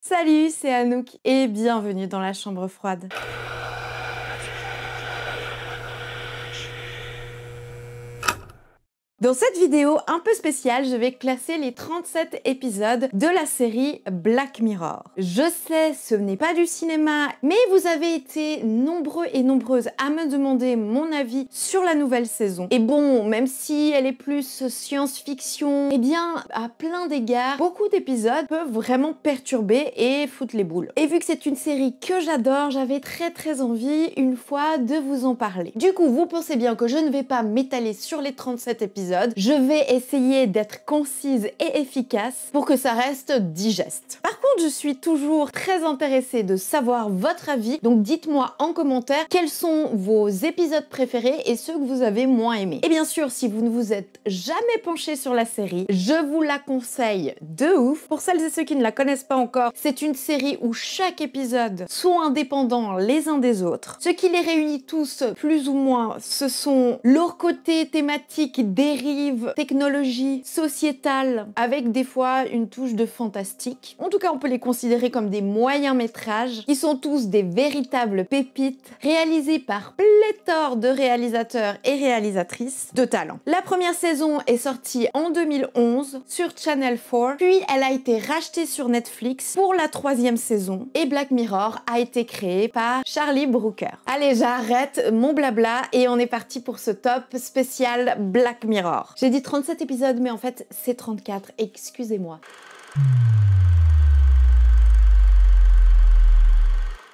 Salut, c'est Anouk et bienvenue dans la chambre froide. Dans cette vidéo un peu spéciale, je vais classer les 37 épisodes de la série Black Mirror. Je sais, ce n'est pas du cinéma, mais vous avez été nombreux et nombreuses à me demander mon avis sur la nouvelle saison. Et bon, même si elle est plus science-fiction, eh bien, à plein d'égards, beaucoup d'épisodes peuvent vraiment perturber et foutre les boules. Et vu que c'est une série que j'adore, j'avais très envie, une fois, de vous en parler. Du coup, vous pensez bien que je ne vais pas m'étaler sur les 37 épisodes. Je vais essayer d'être concise et efficace pour que ça reste digeste. Par contre, je suis toujours très intéressée de savoir votre avis, donc dites-moi en commentaire quels sont vos épisodes préférés et ceux que vous avez moins aimés. Et bien sûr, si vous ne vous êtes jamais penché sur la série, je vous la conseille de ouf. Pour celles et ceux qui ne la connaissent pas encore, c'est une série où chaque épisode sont indépendants les uns des autres. Ce qui les réunit tous, plus ou moins, ce sont leur côté thématique des technologie sociétale avec des fois une touche de fantastique. En tout cas, on peut les considérer comme des moyens métrages qui sont tous des véritables pépites réalisés par pléthore de réalisateurs et réalisatrices de talent. La première saison est sortie en 2011 sur Channel 4, puis elle a été rachetée sur Netflix pour la 3e saison et Black Mirror a été créé par Charlie Brooker. Allez, j'arrête mon blabla et on est parti pour ce top spécial Black Mirror. J'ai dit 37 épisodes, mais en fait, c'est 34. Excusez-moi.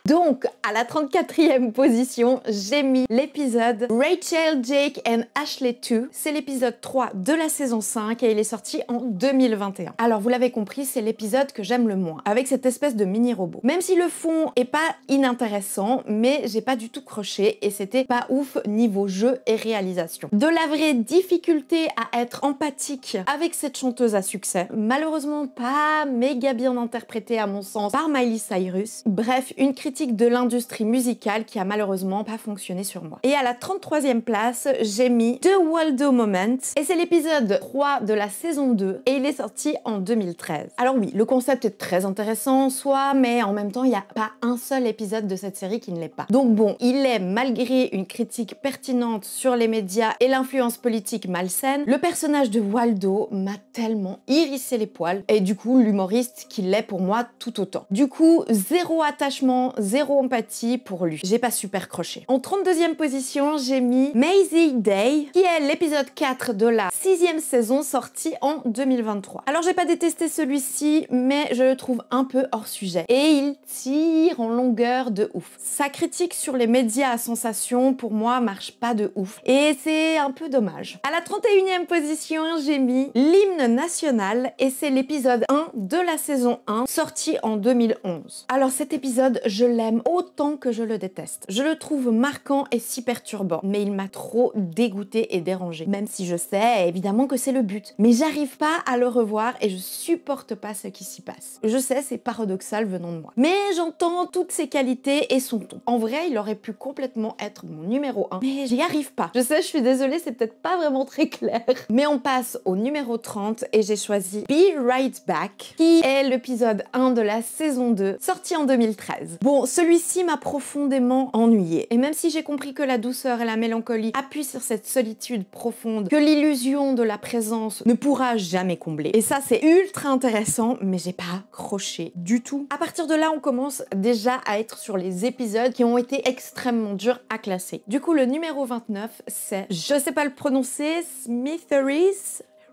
Donc, à la 34e position, j'ai mis l'épisode Rachel, Jake and Ashley 2. C'est l'épisode 3 de la saison 5 et il est sorti en 2021. Alors, vous l'avez compris, c'est l'épisode que j'aime le moins, avec cette espèce de mini-robot. Même si le fond est pas inintéressant, mais j'ai pas du tout croché et c'était pas ouf niveau jeu et réalisation. De la vraie difficulté à être empathique avec cette chanteuse à succès. Malheureusement, pas méga bien interprétée à mon sens par Miley Cyrus. Bref, une critique de l'industrie musicale qui a malheureusement pas fonctionné sur moi. Et à la 33e place, j'ai mis The Waldo Moment et c'est l'épisode 3 de la saison 2 et il est sorti en 2013. Alors oui, le concept est très intéressant en soi, mais en même temps, il n'y a pas un seul épisode de cette série qui ne l'est pas. Donc bon, il est, malgré une critique pertinente sur les médias et l'influence politique malsaine, le personnage de Waldo m'a tellement hérissé les poils et du coup, l'humoriste qui l'est pour moi tout autant. Du coup, zéro attachement, zéro empathie pour lui. J'ai pas super croché. En 32e position, j'ai mis Maisie Day, qui est l'épisode 4 de la 6e saison sortie en 2023. Alors j'ai pas détesté celui-ci, mais je le trouve un peu hors sujet. Et il tire en longueur de ouf. Sa critique sur les médias à sensation, pour moi, marche pas de ouf. Et c'est un peu dommage. À la 31e position, j'ai mis l'hymne national, et c'est l'épisode 1 de la saison 1, sorti en 2011. Alors cet épisode, je l'aime autant que je le déteste. Je le trouve marquant et si perturbant, mais il m'a trop dégoûté et dérangé. Même si je sais évidemment que c'est le but. Mais j'arrive pas à le revoir et je supporte pas ce qui s'y passe. Je sais, c'est paradoxal venant de moi. Mais j'entends toutes ses qualités et son ton. En vrai, il aurait pu complètement être mon numéro 1, mais j'y arrive pas. Je sais, je suis désolée, c'est peut-être pas vraiment très clair. Mais on passe au numéro 30 et j'ai choisi Be Right Back, qui est l'épisode 1 de la saison 2, sorti en 2013. Bon, celui-ci m'a profondément ennuyée. Et même si j'ai compris que la douceur et la mélancolie appuient sur cette solitude profonde que l'illusion de la présence ne pourra jamais combler. Et ça, c'est ultra intéressant, mais j'ai pas accroché du tout. À partir de là, on commence déjà à être sur les épisodes qui ont été extrêmement durs à classer. Du coup, le numéro 29, c'est, je sais pas le prononcer,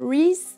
Reese.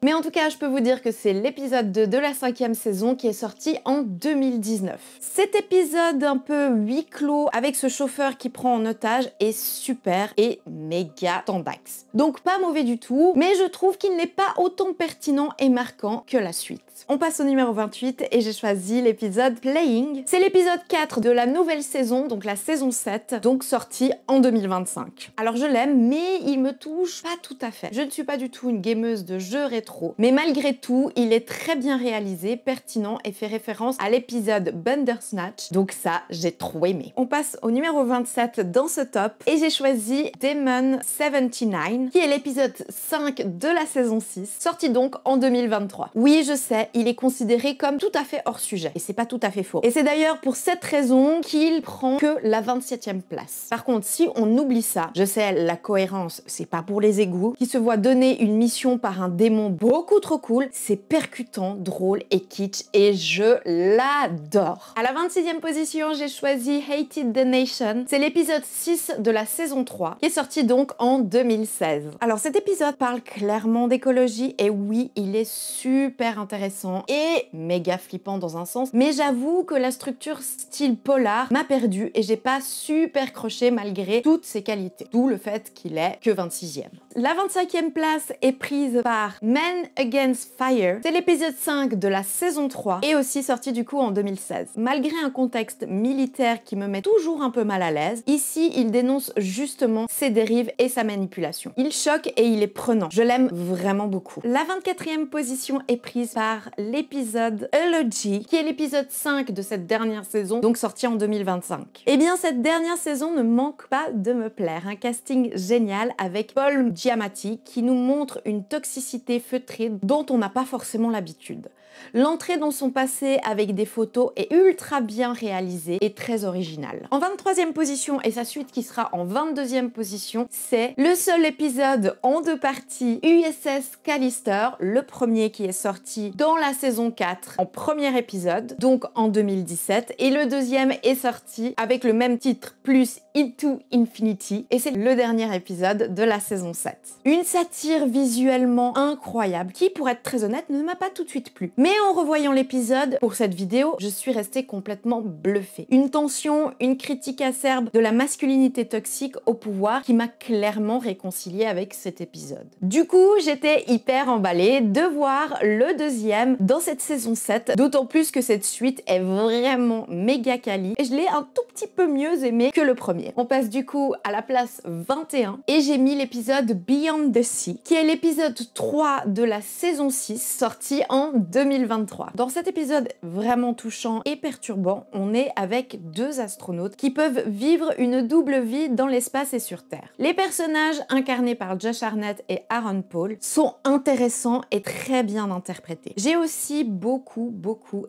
Mais en tout cas, je peux vous dire que c'est l'épisode 2 de la 5e saison qui est sorti en 2019. Cet épisode un peu huis clos avec ce chauffeur qui prend en otage est super et méga tendax. Donc pas mauvais du tout, mais je trouve qu'il n'est pas autant pertinent et marquant que la suite. On passe au numéro 28 et j'ai choisi l'épisode Playing. C'est l'épisode 4 de la nouvelle saison, donc la saison 7, donc sortie en 2025. Alors je l'aime, mais il me touche pas tout à fait. Je ne suis pas du tout une gameuse de jeux rétro, mais malgré tout, il est très bien réalisé, pertinent et fait référence à l'épisode Bandersnatch, donc ça, j'ai trop aimé. On passe au numéro 27 dans ce top et j'ai choisi Demon 79, qui est l'épisode 5 de la saison 6, sorti donc en 2023. Oui, je sais, il est considéré comme tout à fait hors sujet. Et c'est pas tout à fait faux. Et c'est d'ailleurs pour cette raison qu'il prend que la 27e place. Par contre, si on oublie ça, je sais, la cohérence, c'est pas pour les égouts, qui se voit donner une mission par un démon beaucoup trop cool, c'est percutant, drôle et kitsch, et je l'adore. À la 26e position, j'ai choisi Hated the Nation. C'est l'épisode 6 de la saison 3, qui est sorti donc en 2016. Alors cet épisode parle clairement d'écologie, et oui, il est super intéressant et méga flippant dans un sens, mais j'avoue que la structure style polar m'a perdu et j'ai pas super croché malgré toutes ses qualités. D'où le fait qu'il est que 26e. La 25e place est prise par Men Against Fire. C'est l'épisode 5 de la saison 3 et aussi sorti du coup en 2016. Malgré un contexte militaire qui me met toujours un peu mal à l'aise, ici il dénonce justement ses dérives et sa manipulation. Il choque et il est prenant. Je l'aime vraiment beaucoup. La 24e position est prise par l'épisode Eulogy, qui est l'épisode 5 de cette dernière saison, donc sorti en 2025. Eh bien cette dernière saison ne manque pas de me plaire. Un casting génial avec Paul Giamatti qui nous montre une toxicité feutrée dont on n'a pas forcément l'habitude. L'entrée dans son passé avec des photos est ultra bien réalisée et très originale. En 23e position, et sa suite qui sera en 22e position, c'est le seul épisode en 2 parties USS Callister, le premier qui est sorti dans la saison 4 en premier épisode, donc en 2017, et le deuxième est sorti avec le même titre plus Into Infinity, et c'est le dernier épisode de la saison 7. Une satire visuellement incroyable qui, pour être très honnête, ne m'a pas tout de suite plu. Mais en revoyant l'épisode pour cette vidéo, je suis restée complètement bluffée. Une tension, une critique acerbe de la masculinité toxique au pouvoir qui m'a clairement réconciliée avec cet épisode. Du coup, j'étais hyper emballée de voir le deuxième dans cette saison 7, d'autant plus que cette suite est vraiment méga quali et je l'ai un tout petit peu mieux aimé que le premier. On passe du coup à la place 21 et j'ai mis l'épisode Beyond the Sea, qui est l'épisode 3 de la saison 6, sorti en 2023. Dans cet épisode vraiment touchant et perturbant, on est avec 2 astronautes qui peuvent vivre une double vie dans l'espace et sur Terre. Les personnages incarnés par Josh Hartnett et Aaron Paul sont intéressants et très bien interprétés. J'ai aussi beaucoup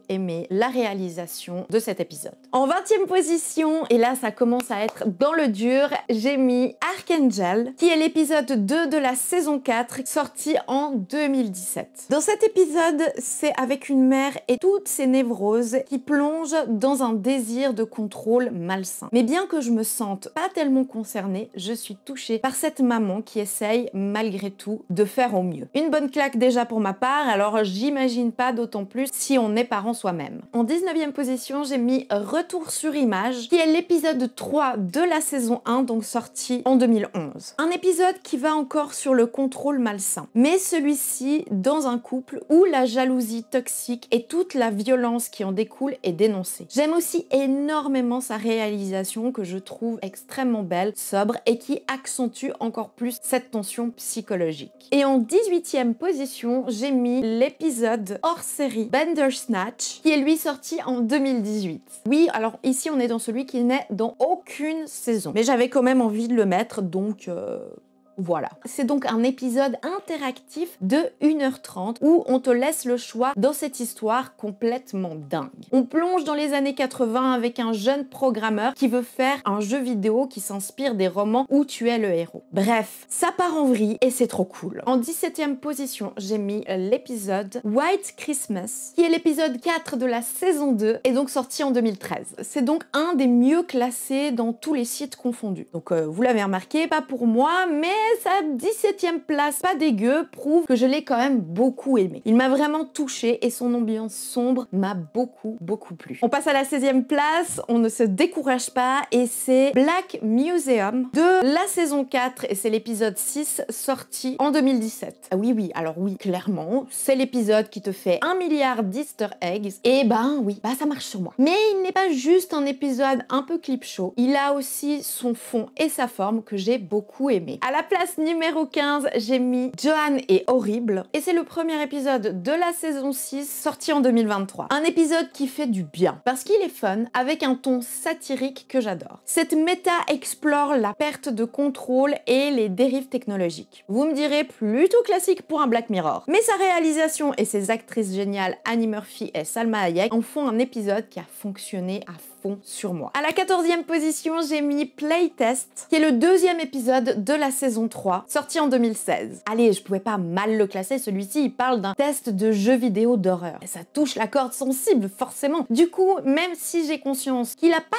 aimé la réalisation de cet épisode. En 20e position, et là ça commence à être dans le dur, j'ai mis Archangel, qui est l'épisode 2 de la saison 4, sorti en 2017. Dans cet épisode, c'est avec une mère et toutes ses névroses qui plongent dans un désir de contrôle malsain. Mais bien que je me sente pas tellement concernée, je suis touchée par cette maman qui essaye malgré tout de faire au mieux. Une bonne claque déjà pour ma part, alors j'imagine pas d'autant plus si on est parent soi-même. En 19e position, j'ai mis Retour sur image, qui est l'épisode 3 de la saison 1, donc sorti en 2011. Un épisode qui va encore sur le contrôle malsain, mais celui-ci dans un couple où la jalousie toxique et toute la violence qui en découle est dénoncée. J'aime aussi énormément sa réalisation que je trouve extrêmement belle, sobre et qui accentue encore plus cette tension psychologique. Et en 18e position, j'ai mis l'épisode hors série Bandersnatch, qui est lui sorti en 2018. Oui, alors ici on est dans celui qui n'est dans aucune saison, mais j'avais quand même envie de le mettre, donc voilà. C'est donc un épisode interactif de 1h30 où on te laisse le choix dans cette histoire complètement dingue. On plonge dans les années 80 avec un jeune programmeur qui veut faire un jeu vidéo qui s'inspire des romans où tu es le héros. Bref, ça part en vrille et c'est trop cool. En 17e position, j'ai mis l'épisode White Christmas, qui est l'épisode 4 de la saison 2 et donc sorti en 2013. C'est donc un des mieux classés dans tous les sites confondus. Donc vous l'avez remarqué, pas pour moi, mais sa 17e place, pas dégueu, prouve que je l'ai quand même beaucoup aimé. Il m'a vraiment touchée et son ambiance sombre m'a beaucoup plu. On passe à la 16e place, on ne se décourage pas et c'est Black Museum de la saison 4 et c'est l'épisode 6 sorti en 2017. Ah oui, alors oui, clairement, c'est l'épisode qui te fait 1 milliard d'easter eggs et oui, ça marche sur moi. Mais il n'est pas juste un épisode un peu clip show, il a aussi son fond et sa forme que j'ai beaucoup aimé. À la place numéro 15, j'ai mis Joanne est horrible. Et c'est le premier épisode de la saison 6 sorti en 2023. Un épisode qui fait du bien parce qu'il est fun avec un ton satirique que j'adore. Cette méta explore la perte de contrôle et les dérives technologiques. Vous me direz plutôt classique pour un Black Mirror. Mais sa réalisation et ses actrices géniales Annie Murphy et Salma Hayek en font un épisode qui a fonctionné à fond sur moi. À la 14e position, j'ai mis Playtest, qui est le deuxième épisode de la saison 3, sorti en 2016. Allez, je pouvais pas mal le classer, celui-ci il parle d'un test de jeu vidéo d'horreur. Ça touche la corde sensible, forcément. Du coup, même si j'ai conscience qu'il a pas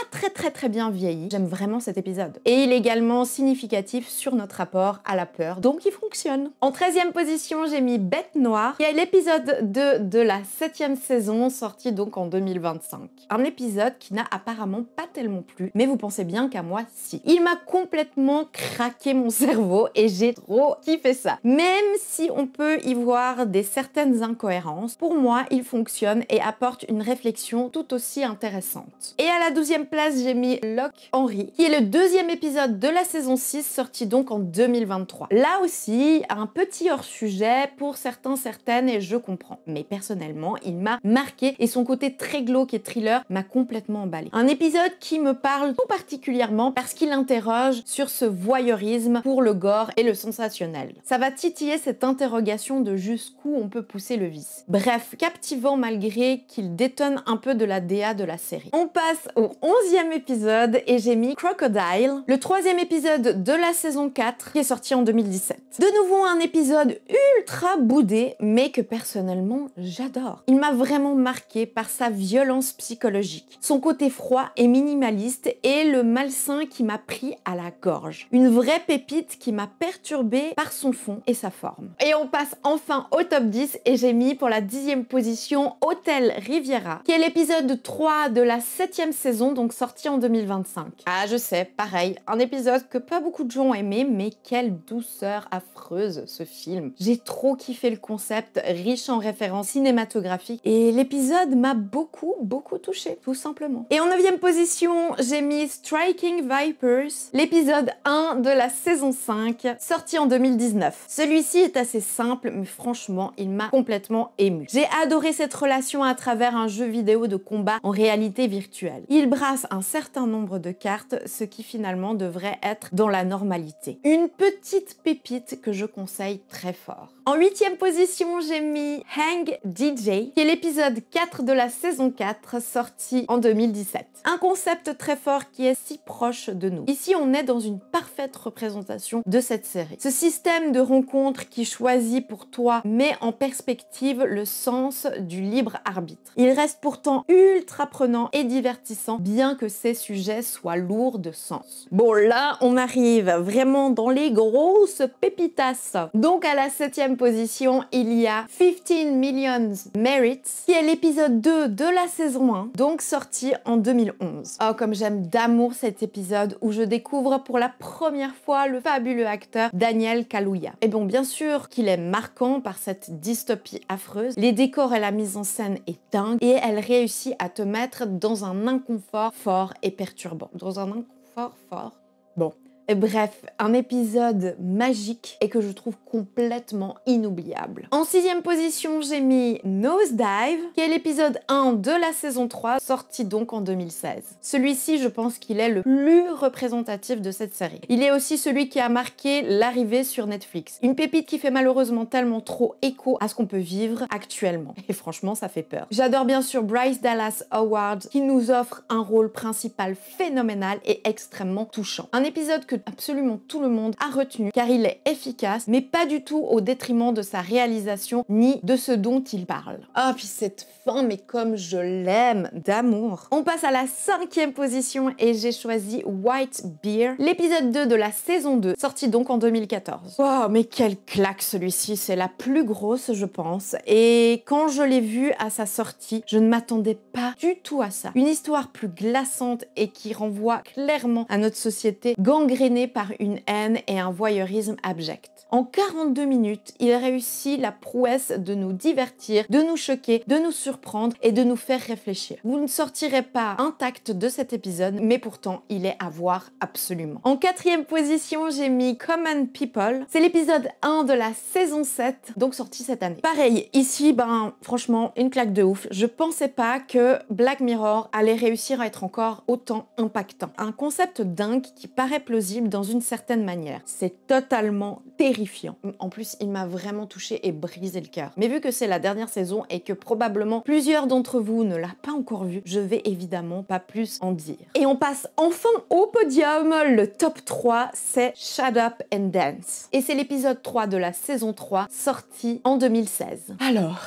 très bien vieilli, j'aime vraiment cet épisode. Et il est également significatif sur notre rapport à la peur, donc il fonctionne. En 13e position, j'ai mis Bête Noire, qui est l'épisode 2 de la 7e saison, sorti donc en 2025. Un épisode qui n'a apparemment pas tellement plu, mais vous pensez bien qu'à moi, si. Il m'a complètement craqué mon cerveau et j'ai trop kiffé ça. Même si on peut y voir des certaines incohérences, pour moi, il fonctionne et apporte une réflexion tout aussi intéressante. Et à la 12e place, j'ai mis Locke Henry, qui est le deuxième épisode de la saison 6, sorti donc en 2023. Là aussi, un petit hors-sujet pour certains, certaines, et je comprends. Mais personnellement, il m'a marqué et son côté très glauque et thriller m'a complètement emballé. Un épisode qui me parle tout particulièrement parce qu'il interroge sur ce voyeurisme pour le gore et le sensationnel. Ça va titiller cette interrogation de jusqu'où on peut pousser le vice. Bref, captivant malgré qu'il détonne un peu de la DA de la série. On passe au 11e épisode et j'ai mis Crocodile, le troisième épisode de la saison 4 qui est sorti en 2017. De nouveau un épisode ultra boudé mais que personnellement j'adore. Il m'a vraiment marqué par sa violence psychologique, son côté froid et minimaliste et le malsain qui m'a pris à la gorge. Une vraie pépite qui m'a perturbée par son fond et sa forme. Et on passe enfin au top 10 et j'ai mis pour la 10e position Hôtel Riviera, qui est l'épisode 3 de la 7e saison, donc sorti en 2025. Ah je sais, pareil, un épisode que pas beaucoup de gens ont aimé, mais quelle douceur affreuse ce film. J'ai trop kiffé le concept, riche en références cinématographiques, et l'épisode m'a beaucoup touché, tout simplement. Et en 9e position, j'ai mis Striking Vipers, l'épisode 1 de la saison 5, sorti en 2019. Celui-ci est assez simple, mais franchement, il m'a complètement ému. J'ai adoré cette relation à travers un jeu vidéo de combat en réalité virtuelle. Il brasse un certain nombre de cartes, ce qui finalement devrait être dans la normalité. Une petite pépite que je conseille très fort. En 8e position, j'ai mis Hang DJ, qui est l'épisode 4 de la saison 4, sorti en 2017. Un concept très fort qui est si proche de nous. Ici, on est dans une parfaite représentation de cette série. Ce système de rencontre qui choisit pour toi met en perspective le sens du libre arbitre. Il reste pourtant ultra prenant et divertissant, bien que ces sujets soient lourds de sens. Bon, là, on arrive vraiment dans les grosses pépitas. Donc, à la 7e position, il y a 15 Million Merits, qui est l'épisode 2 de la saison 1, donc sorti en 2011. Oh, comme j'aime d'amour cet épisode où je découvre pour la première fois le fabuleux acteur Daniel Kaluuya. Et bon, bien sûr qu'il est marquant par cette dystopie affreuse, les décors et la mise en scène est dingue, et elle réussit à te mettre dans un inconfort fort et perturbant. Dans un inconfort fort. Bon. Bref, un épisode magique et que je trouve complètement inoubliable. En 6e position, j'ai mis Nosedive, qui est l'épisode 1 de la saison 3, sorti donc en 2016. Celui-ci, je pense qu'il est le plus représentatif de cette série. Il est aussi celui qui a marqué l'arrivée sur Netflix. Une pépite qui fait malheureusement tellement trop écho à ce qu'on peut vivre actuellement. Et franchement, ça fait peur. J'adore bien sûr Bryce Dallas Howard, qui nous offre un rôle principal phénoménal et extrêmement touchant. Un épisode que absolument tout le monde a retenu car il est efficace mais pas du tout au détriment de sa réalisation ni de ce dont il parle. Ah puis cette fin, mais comme je l'aime d'amour. On passe à la 5e position et j'ai choisi White Bear, l'épisode 2 de la saison 2, sorti donc en 2014. Oh mais quelle claque celui-ci, c'est la plus grosse je pense, et quand je l'ai vu à sa sortie, je ne m'attendais pas du tout à ça. Une histoire plus glaçante et qui renvoie clairement à notre société gangrénée gangréné par une haine et un voyeurisme abject. En 42 minutes, il réussit la prouesse de nous divertir, de nous choquer, de nous surprendre et de nous faire réfléchir. Vous ne sortirez pas intact de cet épisode, mais pourtant, il est à voir absolument. En 4e position, j'ai mis Common People. C'est l'épisode 1 de la saison 7, donc sorti cette année. Pareil, ici, franchement, une claque de ouf. Je pensais pas que Black Mirror allait réussir à être encore autant impactant. Un concept dingue qui paraît plausible dans une certaine manière. C'est totalement terrifiant. En plus, il m'a vraiment touché et brisé le cœur. Mais vu que c'est la dernière saison et que probablement plusieurs d'entre vous ne l'ont pas encore vu, je vais évidemment pas plus en dire. Et on passe enfin au podium. Le top 3, c'est Shut Up and Dance. Et c'est l'épisode 3 de la saison 3, sorti en 2016. Alors...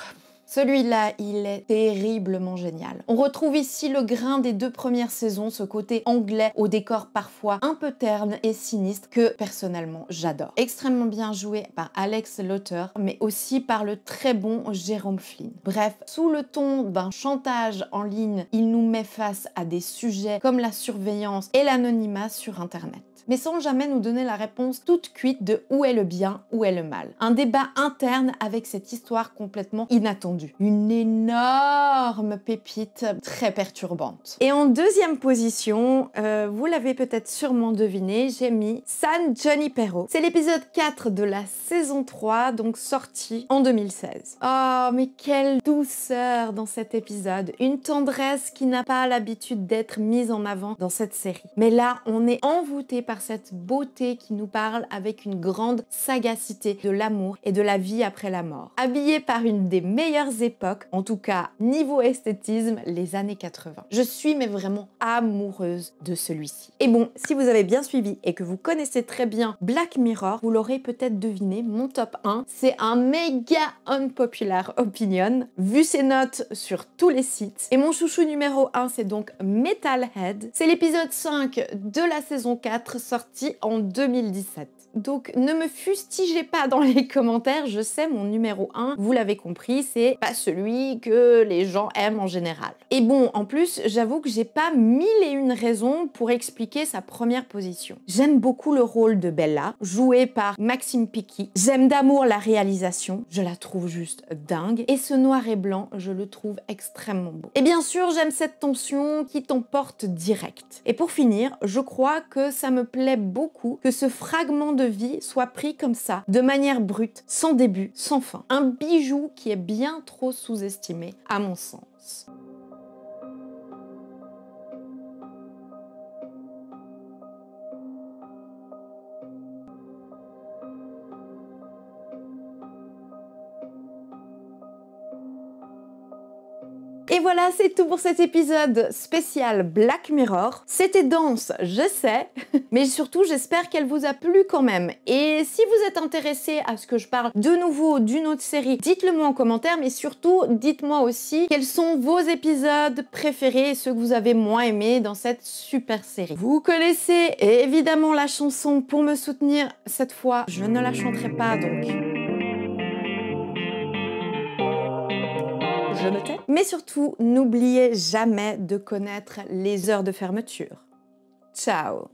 celui-là, il est terriblement génial. On retrouve ici le grain des 2 premières saisons, ce côté anglais au décor parfois un peu terne et sinistre que personnellement j'adore. Extrêmement bien joué par Alex Lauter, mais aussi par le très bon Jérôme Flynn. Bref, sous le ton d'un chantage en ligne, il nous met face à des sujets comme la surveillance et l'anonymat sur Internet, mais sans jamais nous donner la réponse toute cuite de où est le bien, où est le mal. Un débat interne avec cette histoire complètement inattendue. Une énorme pépite très perturbante. Et en 2e position, vous l'avez peut-être sûrement deviné, j'ai mis San Junipero. C'est l'épisode 4 de la saison 3, donc sorti en 2016. Oh, mais quelle douceur dans cet épisode. Une tendresse qui n'a pas l'habitude d'être mise en avant dans cette série. Mais là, on est envoûté par cette beauté qui nous parle avec une grande sagacité de l'amour et de la vie après la mort. Habillé par une des meilleures époques, en tout cas niveau esthétisme, les années 80. Je suis mais vraiment amoureuse de celui-ci. Et bon, si vous avez bien suivi et que vous connaissez très bien Black Mirror, vous l'aurez peut-être deviné, mon top 1, c'est un méga unpopular opinion, vu ses notes sur tous les sites. Et mon chouchou numéro 1, c'est donc Metalhead. C'est l'épisode 5 de la saison 4, sorti en 2017. Donc ne me fustigez pas dans les commentaires, je sais, mon numéro 1, vous l'avez compris, c'est pas celui que les gens aiment en général. Et bon, en plus, j'avoue que j'ai pas 1001 raisons pour expliquer sa première position. J'aime beaucoup le rôle de Bella, joué par Maxime Picky. J'aime d'amour la réalisation, je la trouve juste dingue. Et ce noir et blanc, je le trouve extrêmement beau. Et bien sûr, j'aime cette tension qui t'emporte direct. Et pour finir, je crois que ça me plaît beaucoup que ce fragment de vie soit pris comme ça, de manière brute, sans début, sans fin. Un bijou qui est bien trop sous-estimé, à mon sens. Et voilà, c'est tout pour cet épisode spécial Black Mirror. C'était dense, je sais, mais surtout j'espère qu'elle vous a plu quand même. Et si vous êtes intéressé à ce que je parle de nouveau d'une autre série, dites-le moi en commentaire, mais surtout dites-moi aussi quels sont vos épisodes préférés et ceux que vous avez moins aimés dans cette super série. Vous connaissez évidemment la chanson pour me soutenir. Cette fois, je ne la chanterai pas, donc... je me tais. Mais surtout, n'oubliez jamais de connaître les heures de fermeture. Ciao!